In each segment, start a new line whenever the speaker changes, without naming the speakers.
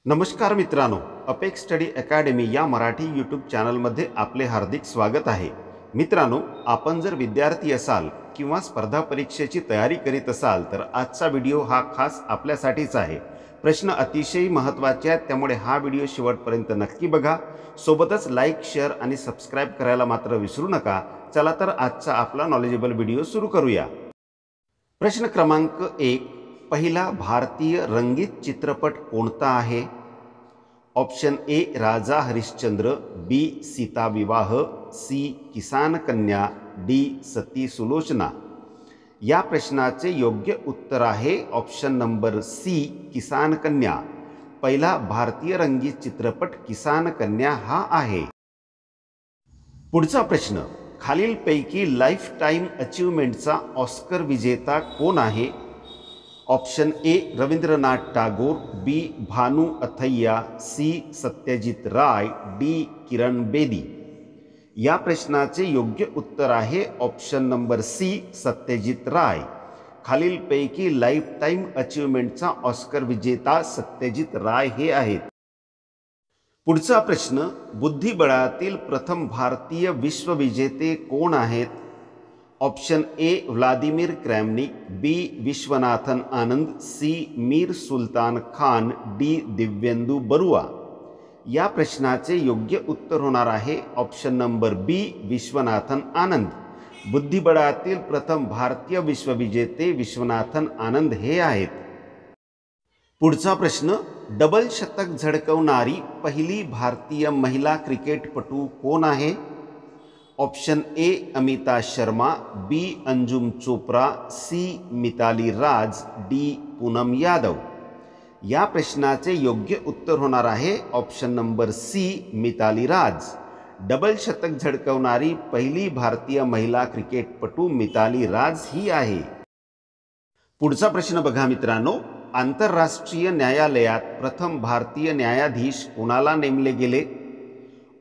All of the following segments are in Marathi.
नमस्कार मित्रांनो, अपेक्स स्टडी अकॅडमी या मराठी यूट्यूब चॅनलमध्ये आपले हार्दिक स्वागत आहे। मित्रांनो, आपण जर विद्यार्थी असाल किंवा स्पर्धा परीक्षेची तयारी करीत असाल तर आजचा व्हिडिओ हा खास आपल्यासाठीच आहे। प्रश्न अतिशय महत्त्वाचे आहेत, त्यामुळे हा व्हिडिओ शेवटपर्यंत नक्की बघा। सोबतच लाईक, शेअर आणि सबस्क्राइब करायला मात्र विसरू नका। चला तर आजचा आपला नॉलेजेबल व्हिडिओ सुरू करूया। प्रश्न क्रमांक 1, पहिला भारतीय रंगीत चित्रपट कोणता आहे? ऑप्शन ए राजा हरिश्चंद्र, बी सीता विवाह, सी किसान कन्या, डी सती सुलोचना। या प्रश्नाचे योग्य उत्तर आहे ऑप्शन नंबर सी किसान कन्या। पहिला भारतीय रंगीत चित्रपट किसान कन्या हा आहे। पुढचा प्रश्न, खालीलपैकी लाइफ टाइम अचीवमेंटचा ऑस्कर विजेता कोण आहे? Option A Rabindranath Tagore, B Bhanu Athaiya, C Satyajit Ray, D Kiran Bedi. या प्रश्नाचे योग्य उत्तर आहे option number C Satyajit Ray. खालीलपैकी लाइफ टाइम अचीवमेंटचा ऑस्कर विजेता सत्यजित राय हे आहेत। पुढचा प्रश्न, बुद्धिबळातील प्रथम भारतीय विश्वविजेते कोण आहेत? Option A Vladimir Kramnik, B Viswanathan Anand, C Mir Sultan Khan, D Dibyendu Barua. या प्रश्नाचे योग्य उत्तर होणार आहे option number B Viswanathan Anand. बुद्धिबळातील प्रथम भारतीय विश्वविजेते विश्वनाथन आनंद हे आहेत। पुढचा प्रश्न, डबल शतक झळकवणारी पहिली भारतीय महिला क्रिकेटपटू कोण आहे? Option A Amita Sharma, B Anjum Chopra, C Mithali Raj, D Poonam Yadav. या प्रश्नाचे योग्य उत्तर होणार आहे option number C Mithali Raj. Double शतक झळकवणारी पहिली भारतीय महिला क्रिकेटपटू मिताली राज ही आहे। पुढचा प्रश्न बघा मित्रांनो, आंतरराष्ट्रीय न्यायालयात प्रथम भारतीय न्यायाधीश कोणाला नेमले गेले?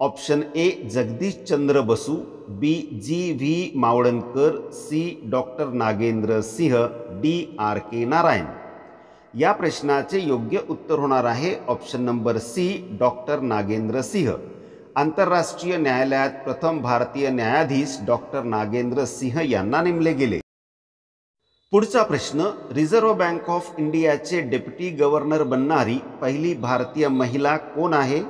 Option A Jagadish Chandra Basu, B G V Mavalankar, C doctor Nagendra Singh, D R K Narayan. या प्रश्नाचे योग्य उत्तर होणार आहे option number C doctor Nagendra Singh. आंतरराष्ट्रीय न्यायालयात प्रथम भारतीय न्यायाधीश डॉक्टर नागेंद्र सिंह यांना नेमले गेले। पुढचा प्रश्न, रिझर्व्ह बँक ऑफ इंडियाचे डेप्युटी गव्हर्नर बनणारी पहिली भारतीय महिला कोण आहे?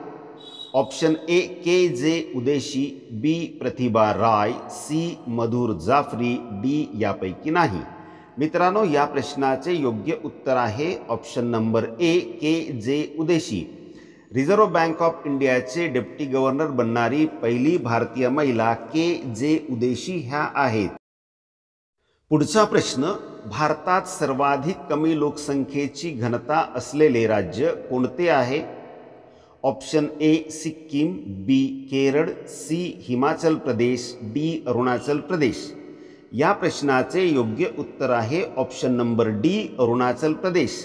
ऑप्शन ए के जे उदेशी, बी प्रतिभा राय, सी मधुर जाफरी, डी यापैकी नाही। मित्रांनो, या प्रश्नाचे योग्य उत्तर आहे ऑप्शन नंबर ए के जे उदेशी। रिझर्व्ह बँक ऑफ इंडियाचे डेप्युटी गव्हर्नर बनणारी पहिली भारतीय महिला के जे उदेशी ह्या आहेत। पुढचा प्रश्न, भारतात सर्वाधिक कमी लोकसंख्येची घनता असलेले राज्य कोणते आहे? Option A Sikkim, B Kerala, C Himachal Pradesh, D Arunachal Pradesh. या प्रश्नाचे योग्य उत्तर आहे option number D Arunachal Pradesh.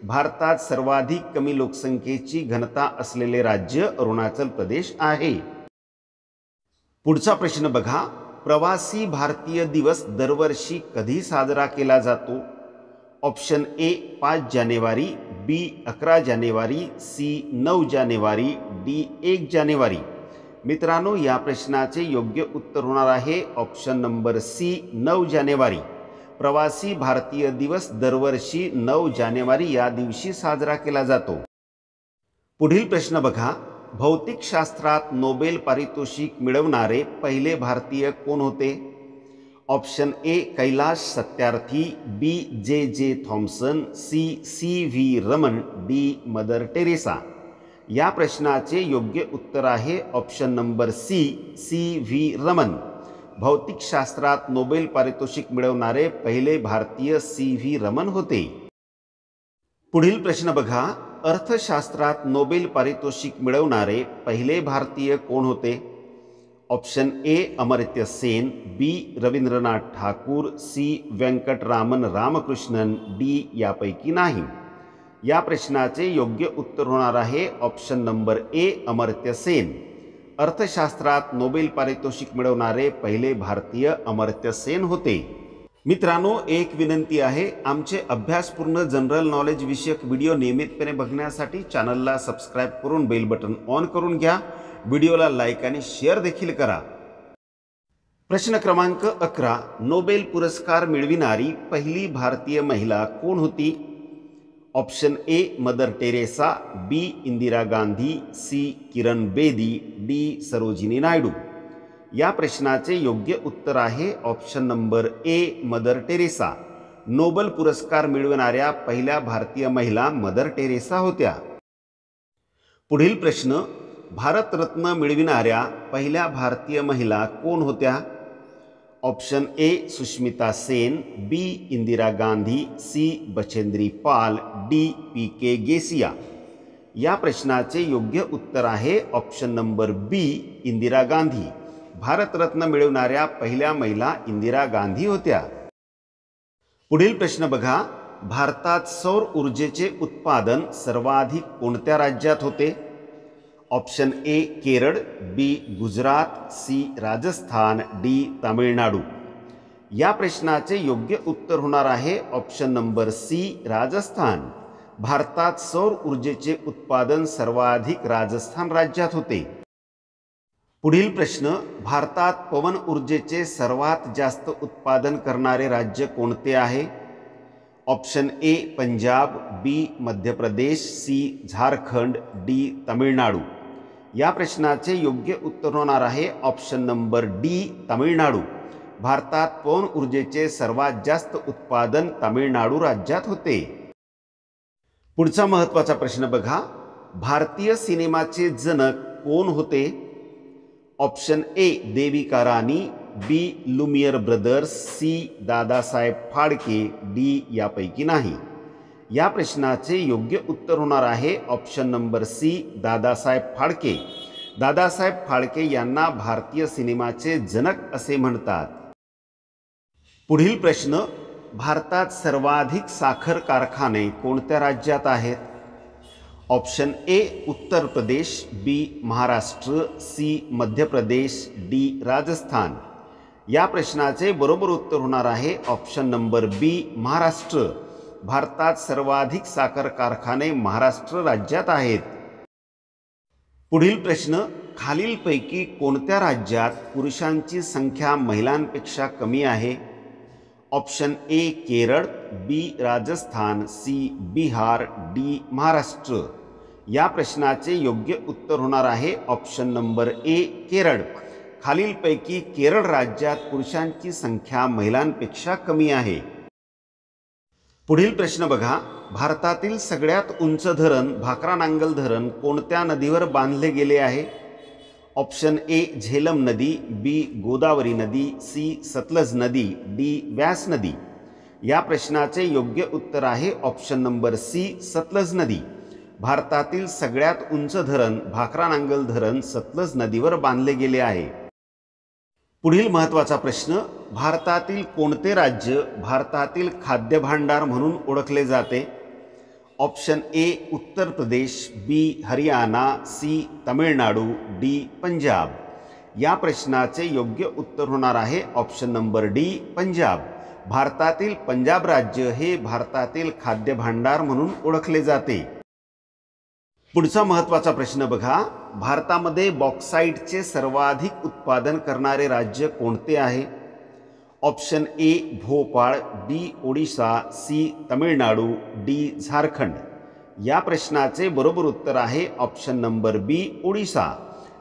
भारतात सर्वाधिक कमी लोकसंख्येची घनता असलेले राज्य अरुणाचल प्रदेश आहे। पुढचा प्रश्न बघा, प्रवासी भारतीय दिवस दरवर्षी कधी साजरा केला जातो? ऑप्शन ए 5 जानेवारी, बी 11 जानेवारी, सी 9 जानेवारी, डी 1 जानेवारी। मित्रांनो, या प्रश्नाचे योग्य उत्तर होणार आहे ऑप्शन नंबर सी 9 जानेवारी। प्रवासी भारतीय दिवस दरवर्षी 9 जानेवारी या दिवशी साजरा केला जातो। पुढील प्रश्न बघा, भौतिकशास्त्रात नोबेल पारितोषिक मिळवणारे पहिले भारतीय कोण होते? Option A Kailash Satyarthi, B J J Thomson, C C V Raman, D Mother Teresa. या प्रश्नाचे योग्य उत्तर आहे option number C C V Raman. भौतिकशास्त्रात नोबेल पारितोषिक मिळवणारे पहिले भारतीय सी व्ही रमन होते। पुढील प्रश्न बघा, अर्थशास्त्रात नोबेल पारितोषिक मिळवणारे पहिले भारतीय कोण होते? Option A Amartya Sen, B Rabindranath Thakur, C Venkatraman Ramakrishnan, D यापैकी नाही। या प्रश्नाचे योग्य उत्तर होणार आहे option number A Amartya Sen. अर्थशास्त्रात नोबेल पारितोषिक मिळवणारे पहिले भारतीय अमर्त्य सेन होते। मित्रांनो, एक विनंती आहे, आमचे अभ्यासपूर्ण जनरल नॉलेज विषयक व्हिडिओ नियमितपणे बघण्यासाठी चॅनलला सबस्क्राईब करून बेल बटन ऑन करून घ्या. व्हिडिओला लाईक आणि शेअर देखील करा. प्रश्न क्रमांक 11. नोबेल पुरस्कार मिळविणारी पहिली भारतीय महिला कोण होती? Option A Mother Teresa, B Indira Gandhi, C Kiran Bedi, D Sarojini Naidu. या प्रश्नाचे योग्य उत्तर आहे option number A Mother Teresa. Nobel पुरस्कार मिळवणाऱ्या पहिल्या भारतीय महिला मदर टेरेसा होत्या. पुढील प्रश्न, भारतरत्न मिळविणाऱ्या पहिल्या भारतीय महिला कोण होत्या? Option A Sushmita Sen, B Indira Gandhi, C Bachendri Pal, D P K Geissia. या प्रश्नाचे योग्य उत्तर आहे option number B Indira Gandhi. Bharat Ratna मिळवणाऱ्या पहिल्या महिला इंदिरा गांधी होत्या. पुढील प्रश्न बघा, भारतात सौर ऊर्जेचे उत्पादन सर्वाधिक कोणत्या राज्यात होते? Option A Kerala, B Gujarat, C Rajasthan, D Tamil Nadu. या प्रश्नाचे योग्य उत्तर होणार आहे ऑप्शन नंबर सी राजस्थान. भारतात सौर ऊर्जेचे उत्पादन सर्वाधिक राजस्थान राज्यात होते. पुढील प्रश्न, भारतात पवन ऊर्जेचे सर्वात जास्त उत्पादन करणारे राज्य कोणते आहे? ऑप्शन ए पंजाब, बी मध्य प्रदेश, सी झारखंड, डी तामिळनाडू. या प्रश्नाचे योग्य उत्तर होणार आहे ऑप्शन नंबर डी तामिळनाडू. भारतात पवन ऊर्जेचे सर्वात जास्त उत्पादन तामिळनाडू राज्यात होते. पुढचा महत्त्वाचा प्रश्न बघा, भारतीय सिनेमाचे जनक कोण होते? Option A Devika Rani, B Lumiere Brothers, C Dadasaheb Phalke, D यापैकी नाही. या प्रश्नाचे योग्य उत्तर होणार आहे option number C Dadasaheb Phalke. Dadasaheb Phalke यांना भारतीय सिनेमाचे जनक असे म्हणतात. पुढील प्रश्न, भारतात सर्वाधिक साखर कारखाने कोणत्या राज्यात आहेत? ऑप्शन ए उत्तर प्रदेश, बी महाराष्ट्र, सी मध्य प्रदेश, डी राजस्थान. या प्रश्नाचे बरोबर उत्तर होणार आहे ऑप्शन नंबर बी महाराष्ट्र. भारतात सर्वाधिक साखर कारखाने महाराष्ट्र राज्यात आहेत. पुढील प्रश्न, खालीलपैकी कोणत्या राज्यात पुरुषांची संख्या महिलांपेक्षा कमी आहे? Option A Kerala, B Rajasthan, C Bihar, D Maharashtra. या प्रश्नाचे योग्य उत्तर होणार आहे ऑप्शन नंबर ए केरळ. खालीलपैकी केरळ राज्यात पुरुषांची संख्या महिलांपेक्षा कमी आहे. पुढील प्रश्न बघा, भारतातील सगळ्यात उंच धरण भाकरा नांगल धरण कोणत्या नदीवर बांधले गेले आहे? ऑप्शन ए झेलम नदी, बी गोदावरी नदी, सी सतलज नदी, डी व्यास नदी. या प्रश्नाचे योग्य उत्तर आहे ऑप्शन नंबर सी सतलज नदी. भारतातील सगळ्यात उंच धरण भाकरा नांगल धरण सतलज नदीवर बांधले गेले आहे. पुढील महत्त्वाचा प्रश्न, भारतातील कोणते राज्य भारतातील खाद्य भांडार म्हणून ओळखले जाते? Option A Uttar Pradesh, B Haryana, C Tamil Nadu, D Punjab. या प्रश्नाचे योग्य उत्तर होणार आहे ऑप्शन नंबर डी पंजाब. भारतातील पंजाब राज्य हे भारतातील खाद्य भांडार म्हणून ओळखले जाते. पुढचा महत्त्वाचा प्रश्न बघा, भारतामध्ये बॉक्साईटचे सर्वाधिक उत्पादन करणारे राज्य कोणते आहे? Option A Bhopal, B Odisha, C Tamil Nadu, D Jharkhand. या प्रश्नाचे बरोबर उत्तर आहे ऑप्शन नंबर बी ओडिशा.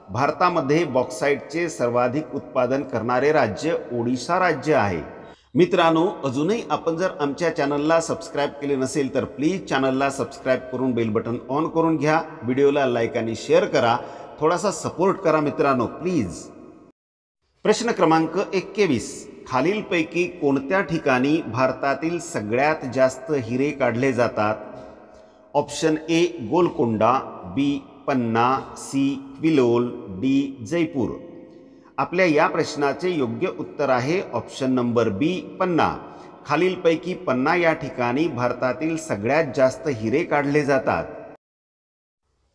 भारतामध्ये बॉक्साईटचे सर्वाधिक उत्पादन करणारे राज्य ओडिशा राज्य आहे. मित्रांनो, अजूनही आपण जर आमच्या चॅनलला सबस्क्राईब केले नसेल तर प्लीज चॅनलला सबस्क्राईब करून बेल बटन ऑन करून घ्या. व्हिडिओला लाईक आणि शेअर करा. थोडासा सपोर्ट करा मित्रांनो प्लीज. प्रश्न क्रमांक 21, खालीलपैकी कोणत्या ठिकाणी भारतातील सगळ्यात जास्त हिरे काढले जातात? Option A Golconda, B Panna, C Quilon, D Jaipur. आपल्या या प्रश्नाचे योग्य उत्तर आहे ऑप्शन नंबर बी पन्ना. खालीलपैकी पन्ना या ठिकाणी भारतातील सगळ्यात जास्त हिरे काढले जातात.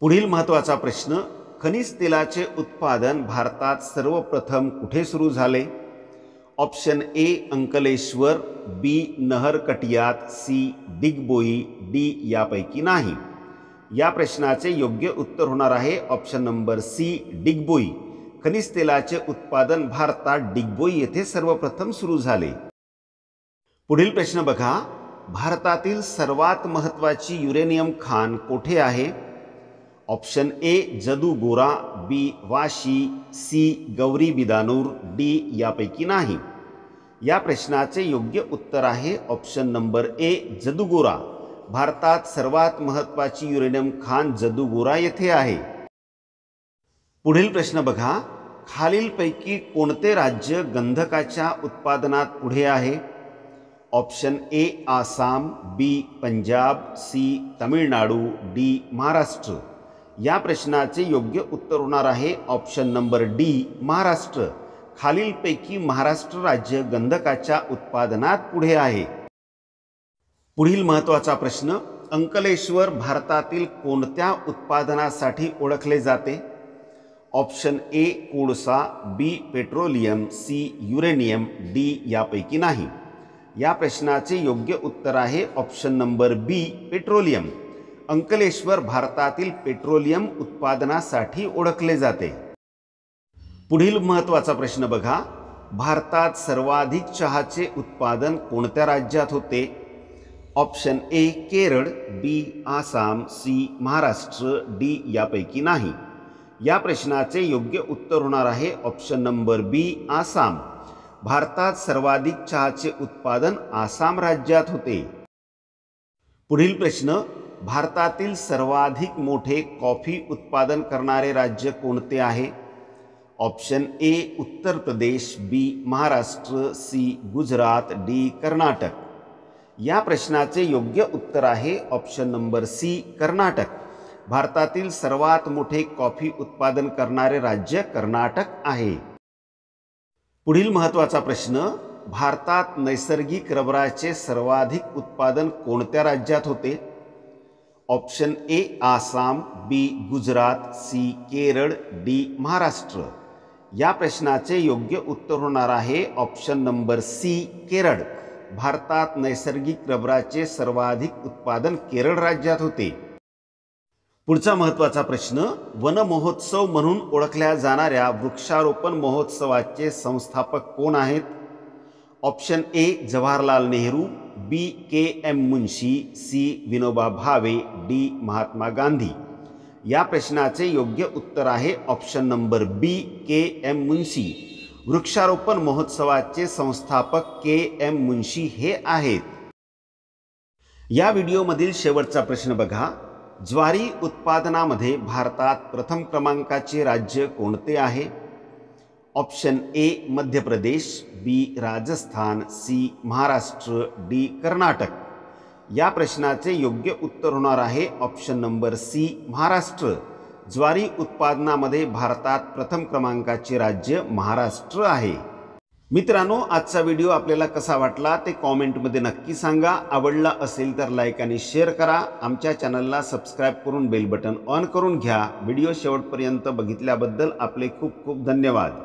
पुढील महत्त्वाचा प्रश्न, खनिज तेलाचे उत्पादन भारतात सर्वप्रथम कुठे सुरू झाले? ऑप्शन ए अंकलेश्वर, बी नहरकटियात, सी डिगबोई, डी यापैकी नाही। या प्रश्नाचे योग्य उत्तर होणार आहे ऑप्शन नंबर सी डिगबोई। खनिज तेलाचे उत्पादन भारतात डिगबोई येथे सर्वप्रथम सुरू झाले। पुढील प्रश्न बघा, भारतातील सर्वात महत्त्वाची युरेनियम खाण कोठे आहे? Option A Jadugora, B Vashi, C Gauribidanur, D यापैकी नाही। या प्रश्नाचे योग्य उत्तर आहे ऑप्शन नंबर ए जदुगोरा। भारतात सर्वात महत्त्वाची युरेनियम खाण जदुगोरा येथे आहे। पुढील प्रश्न बघा, खालीलपैकी कोणते राज्य गंधकाच्या उत्पादनात पुढे आहे? Option A Assam, B Punjab, C Tamil Nadu, D Maharashtra. या प्रश्नाचे योग्य उत्तर होणार आहे ऑप्शन नंबर डी महाराष्ट्र। खालीलपैकी महाराष्ट्र राज्य गंधकाच्या उत्पादनात पुढे आहे। पुढील महत्त्वाचा प्रश्न, अंकलेश्वर भारतातील कोणत्या उत्पादनासाठी ओळखले जाते? ऑप्शन ए कोळसा, बी पेट्रोलियम, सी युरेनियम, डी यापैकी नाही। या प्रश्नाचे योग्य उत्तर आहे ऑप्शन नंबर बी पेट्रोलियम। अंकलेश्वर भारतातील पेट्रोलियम उत्पादनासाठी ओळखले जाते। पुढील महत्त्वाचा प्रश्न बघा, भारतात सर्वाधिक चहाचे उत्पादन कोणत्या राज्यात होते? Option A Kerala, B Assam, C Maharashtra, D यापैकी नाही। या प्रश्नाचे योग्य उत्तर होणार आहे ऑप्शन नंबर बी आसाम। भारतात सर्वाधिक चहाचे उत्पादन आसाम राज्यात होते। पुढील प्रश्न, भारतातील सर्वाधिक मोठे कॉफी उत्पादन करणारे राज्य कोणते आहे? ऑप्शन ए उत्तर प्रदेश, बी महाराष्ट्र, सी गुजरात, डी कर्नाटक। या प्रश्नाचे योग्य उत्तर आहे ऑप्शन नंबर सी कर्नाटक। भारतातील सर्वात मोठे कॉफी उत्पादन करणारे राज्य कर्नाटक आहे। पुढील महत्त्वाचा प्रश्न, भारतात नैसर्गिक रबराचे सर्वाधिक उत्पादन कोणत्या राज्यात होते? Option A Assam, B Gujarat, C Kerala, D Maharashtra. या प्रश्नाचे योग्य उत्तर होणार आहे ऑप्शन नंबर सी केरळ। भारतात नैसर्गिक रबराचे सर्वाधिक उत्पादन केरळ राज्यात होते। पुढचा महत्त्वाचा प्रश्न, वन महोत्सव म्हणून ओळखल्या जाणाऱ्या वृक्षारोपण महोत्सवाचे संस्थापक कोण आहेत? Option A Jawaharlal Nehru, B K M Munshi, C Vinoba Bhave, D Mahatma Gandhi. या प्रश्नाचे योग्य उत्तर आहे option number B K M Munshi. वृक्षारोपण महोत्सवाचे संस्थापक के एम मुंशी हे आहेत। या व्हिडिओमधील शेवटचा प्रश्न बघा, ज्वारी उत्पादनामध्ये भारतात प्रथम क्रमांकाचे राज्य कोणते आहे? ऑप्शन ए मध्य प्रदेश, बी राजस्थान, सी महाराष्ट्र, डी कर्नाटक। या प्रश्नाचे योग्य उत्तर होणार आहे ऑप्शन नंबर सी महाराष्ट्र। ज्वारी उत्पादनामध्ये भारतात प्रथम क्रमांकाचे राज्य महाराष्ट्र आहे। मित्रांनो, आजचा व्हिडिओ आपल्याला कसा वाटला ते कॉमेंटमध्ये नक्की सांगा। आवडला असेल तर लाईक आणि शेअर करा। आमच्या चॅनलला सबस्क्राईब करून बेल बटन ऑन करून घ्या। व्हिडिओ शेवटपर्यंत बघितल्याबद्दल आपले खूप खूप धन्यवाद।